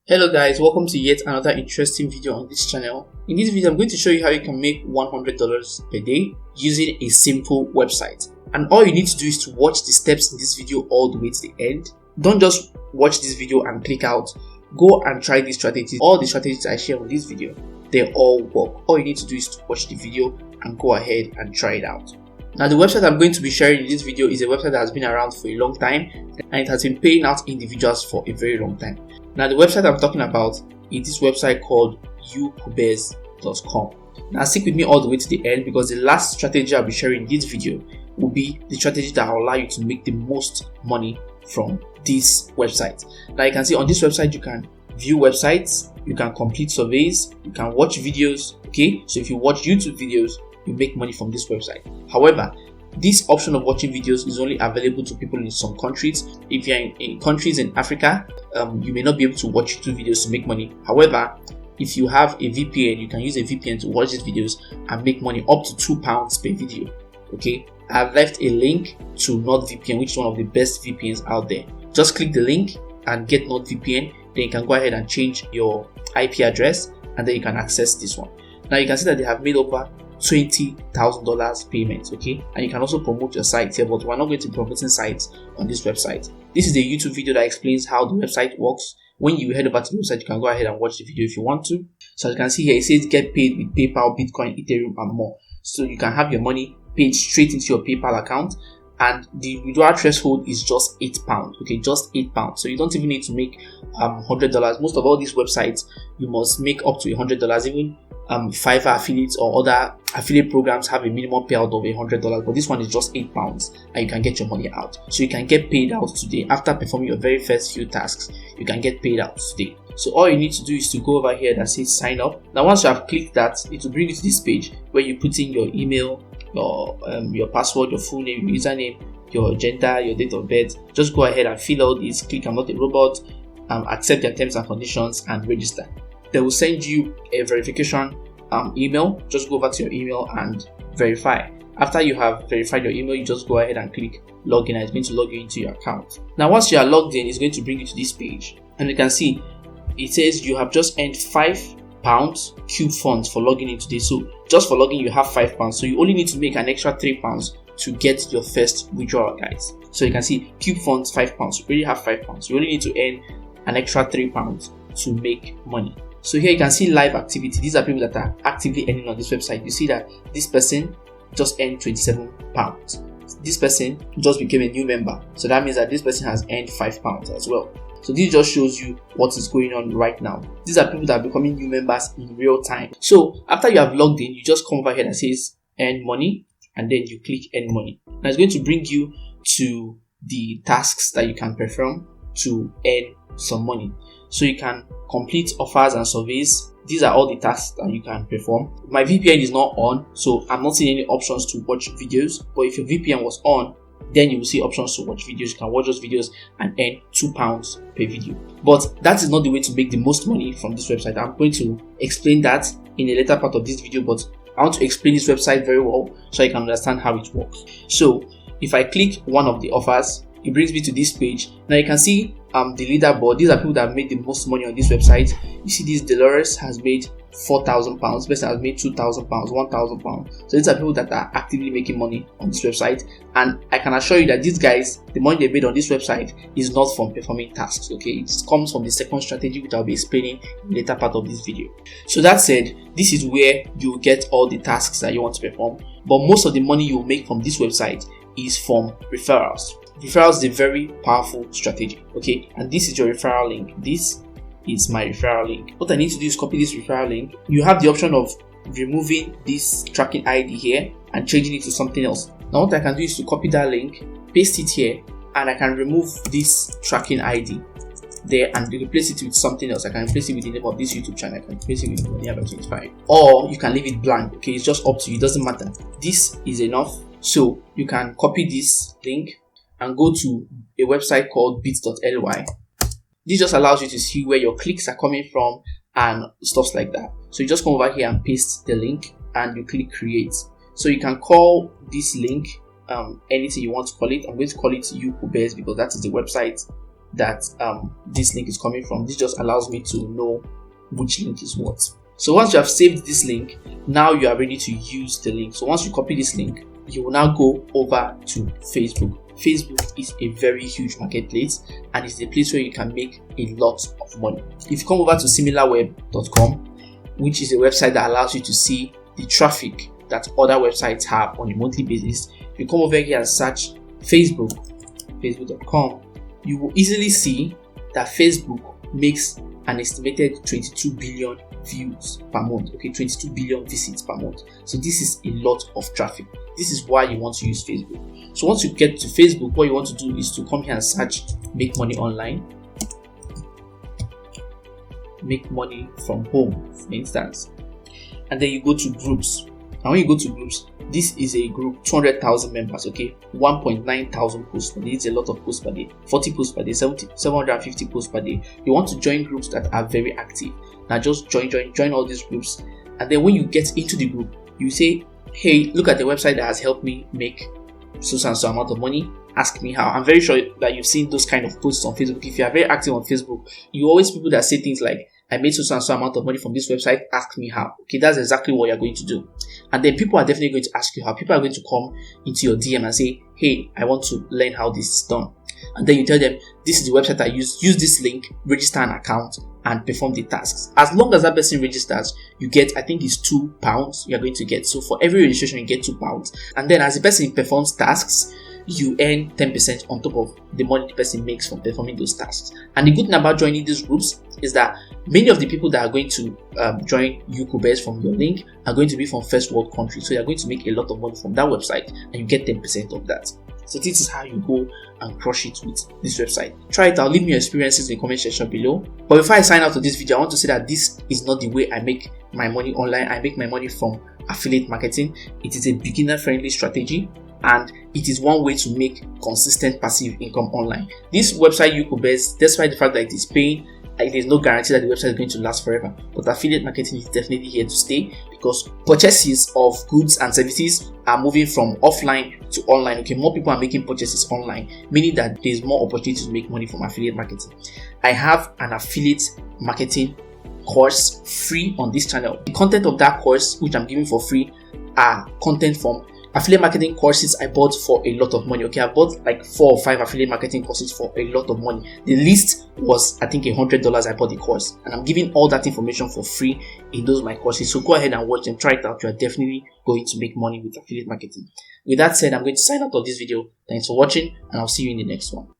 Hello guys, welcome to yet another interesting video on this channel. In this video, I'm going to show you how you can make $100 per day using a simple website. And all you need to do is to watch the steps in this video all the way to the end. Don't just watch this video and click out. Go and try these strategies. All the strategies I share on this video, they all work. All you need to do is to watch the video and go ahead and try it out. Now, the website I'm going to be sharing in this video is a website that has been around for a long time and it has been paying out individuals for a very long time. Now, the website I'm talking about is this website called youpubes.com. Now, stick with me all the way to the end because the last strategy I'll be sharing in this video will be the strategy that will allow you to make the most money from this website. Now, you can see on this website you can view websites, you can complete surveys, you can watch videos. Okay, so if you watch YouTube videos, you make money from this website. However, this option of watching videos is only available to people in some countries. If you're in countries in Africa, you may not be able to watch YouTube videos to make money. However, if you have a VPN, you can use a VPN to watch these videos and make money up to £2 per video. Okay, I've left a link to NordVPN, which is one of the best VPNs out there. Just click the link and get NordVPN. Then you can go ahead and change your IP address and then you can access this one. Now you can see that they have made over $20,000 payments. Okay, and you can also promote your site here, but we're not going to be promoting sites on this website. This is a YouTube video that explains how the website works. When you head over to the website, you can go ahead and watch the video if you want to. So as you can see here, it says get paid with PayPal, Bitcoin, Ethereum and more. So you can have your money paid straight into your PayPal account, and the withdrawal threshold is just £8. Okay, just £8. So you don't even need to make $100. Most of all these websites, you must make up to $100. Even Fiverr affiliates or other affiliate programs have a minimum payout of $100, but this one is just £8 and you can get your money out. So you can get paid out today after performing your very first few tasks. You can get paid out today. So all you need to do is to go over here that says sign up. Now once you have clicked that, it will bring you to this page where you put in your email, your password, your full name, your username, your gender, your date of birth. Just go ahead and fill out this. Click I'm not a robot, accept their terms and conditions and register. They will send you a verification email. Just go over to your email and verify. After you have verified your email, you just go ahead and click login and it's going to log you into your account. Now once you are logged in, it's going to bring you to this page and you can see it says you have just earned £5 cube funds for logging in today. So just for logging you have £5, so you only need to make an extra £3 to get your first withdrawal, guys. So you can see cube funds £5, you already have £5. You only need to earn an extra £3 to make money. So here you can see live activity. These are people that are actively earning on this website. You see that this person just earned £27. This person just became a new member. So that means that this person has earned £5 as well. So this just shows you what is going on right now. These are people that are becoming new members in real time. So after you have logged in, you just come over here that says earn money and then you click earn money. Now it's going to bring you to the tasks that you can perform to earn some money. So you can complete offers and surveys. These are all the tasks that you can perform. My VPN is not on, so I'm not seeing any options to watch videos. But if your VPN was on, then you will see options to watch videos. You can watch those videos and earn £2 per video. But that is not the way to make the most money from this website. I'm going to explain that in a later part of this video, but I want to explain this website very well so you can understand how it works. So if I click one of the offers, it brings me to this page. Now you can see the leaderboard. These are people that have made the most money on this website. You see this Dolores has made £4,000, person has made £2,000, £1,000. So these are people that are actively making money on this website, and I can assure you that these guys, the money they made on this website is not from performing tasks. Okay, it comes from the second strategy which I'll be explaining in the later part of this video. So that said, this is where you get all the tasks that you want to perform, but most of the money you make from this website is from referrals. Referrals is a very powerful strategy. Okay, and this is your referral link. This is my referral link. What I need to do is copy this referral link. You have the option of removing this tracking ID here and changing it to something else. Now what I can do is to copy that link, paste it here, and I can remove this tracking ID there and replace it with something else. I can replace it with the name of this YouTube channel. I can replace it with Millionaire 25, or you can leave it blank. Okay, it's just up to you. It doesn't matter. This is enough. So you can copy this link and go to a website called bit.ly. This just allows you to see where your clicks are coming from and stuff like that. So you just come over here and paste the link and you click create. So you can call this link anything you want to call it. I'm going to call it youpubes because that is the website that this link is coming from. This just allows me to know which link is what. So once you have saved this link, now you are ready to use the link. So once you copy this link, you will now go over to Facebook. Facebook is a very huge marketplace and it's a place where you can make a lot of money. If you come over to similarweb.com, which is a website that allows you to see the traffic that other websites have on a monthly basis, if you come over here and search Facebook, facebook.com, you will easily see that Facebook makes an estimated 22 billion views per month. Okay, 22 billion visits per month. So this is a lot of traffic. This is why you want to use Facebook. So once you get to Facebook, what you want to do is to come here and search make money online, make money from home, for instance, and then you go to groups. And when you go to groups, this is a group, 200,000 members, okay, 1.9 thousand posts per day. It's a lot of posts per day, 40 posts per day, 750 posts per day. You want to join groups that are very active. Now just join all these groups, and then when you get into the group, you say, hey, look at the website that has helped me make so and so amount of money, ask me how. I'm very sure that you've seen those kind of posts on Facebook. If you are very active on Facebook, you always people that say things like, I made so and so amount of money from this website, ask me how. Okay, that's exactly what you're going to do. And then people are definitely going to ask you how. People are going to come into your DM and say, hey, I want to learn how this is done. And then you tell them, this is the website I use this link, register an account and perform the tasks. As long as that person registers, you get, I think it's £2 you're going to get. So for every registration, you get £2. And then as the person performs tasks, you earn 10% on top of the money the person makes from performing those tasks. And the good thing about joining these groups is that many of the people that are going to join YouTubers from your link are going to be from first world countries. So you're going to make a lot of money from that website and you get 10% of that. So this is how you go and crush it with this website. Try it out. Leave me your experiences in the comment section below. But before I sign out to this video, I want to say that this is not the way I make my money online. I make my money from affiliate marketing. It is a beginner-friendly strategy, and it is one way to make consistent passive income online. This website YouTubers, despite the fact that it is paying, there is no guarantee that the website is going to last forever. But affiliate marketing is definitely here to stay because purchases of goods and services are moving from offline to online. Okay, more people are making purchases online, meaning that there is more opportunity to make money from affiliate marketing. I have an affiliate marketing course free on this channel. The content of that course, which I'm giving for free, are content from affiliate marketing courses I bought for a lot of money. Okay, I bought like 4 or 5 affiliate marketing courses for a lot of money. The list was, I think, $100 I bought the course, and I'm giving all that information for free in those my courses. So go ahead and watch them, try it out. You are definitely going to make money with affiliate marketing. With that said, I'm going to sign out of this video. Thanks for watching, and I'll see you in the next one.